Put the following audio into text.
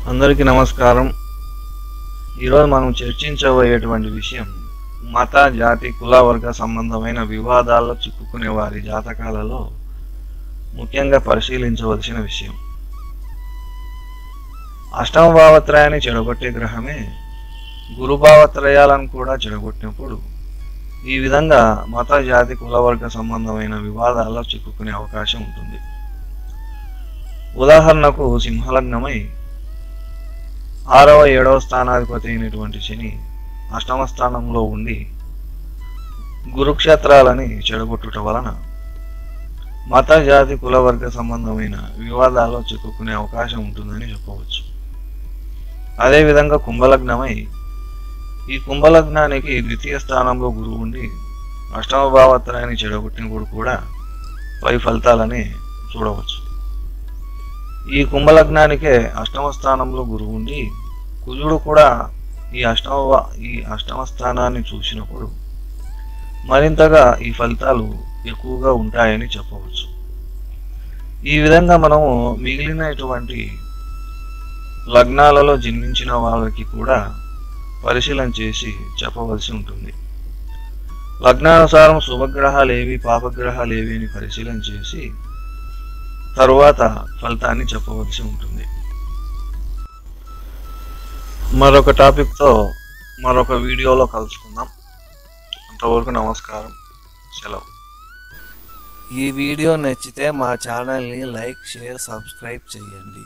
అందరికీ నమస్కారం. ఈరోజు మనం చర్చించబోయేటువంటి విషయం మత, జాతి, కుల, వర్గ సంబంధమైన వివాదాల్లో చిక్కుకునే వారి జాతకాలలో ముఖ్యంగా పరిశీలించవలసిన విషయం. అష్టమ భావత్రయాన్ని చెడగొట్టే గ్రహమే గురు భావత్రయాలను కూడా చెడగొట్టినప్పుడు ఈ విధంగా మత, జాతి, కుల, వర్గ సంబంధమైన వివాదాల్లో చిక్కుకునే అవకాశం ఉంటుంది. ఉదాహరణకు సింహలగ్నమై 6వ 7వ స్థానాధిపతి అయినటువంటి శని అష్టమ స్థానంలో ఉండి గురుక్షేత్రాలని చెడగొట్టుట వలన మత, జాతి, కుల, వర్గ సంబంధమైన వివాదాల్లో చిక్కుకునే అవకాశం ఉంటుందని చెప్పవచ్చు. అదేవిధంగా కుంభలగ్నమై ఈ కుంభలగ్నానికి ద్వితీయ స్థానంలో గురువు ఉండి అష్టమ భావత్రయాన్ని చెడగొట్టినప్పుడు కూడా పై ఫలితాలని చూడవచ్చు. ఈ కుంభలగ్నానికే అష్టమ స్థానంలో గురువు ఉండి కుజుడు కూడా ఈ అష్టమ స్థానాన్ని చూసినప్పుడు మరింతగా ఈ ఫలితాలు ఎక్కువగా ఉంటాయని చెప్పవచ్చు. ఈ విధంగా మనము మిగిలినటువంటి లగ్నాలలో జన్మించిన వాళ్ళకి కూడా పరిశీలన చేసి చెప్పవలసి ఉంటుంది. లగ్నానుసారం శుభగ్రహాలు ఏవి, పాపగ్రహాలు ఏవి అని పరిశీలన చేసి తరువాత ఫలితాన్ని చెప్పవలసి ఉంటుంది. మరొక టాపిక్తో మరొక వీడియోలో కలుసుకుందాం. అంతవరకు నమస్కారం, సెలవు. ఈ వీడియో నచ్చితే మా ఛానల్ని లైక్, షేర్, సబ్స్క్రైబ్ చేయండి.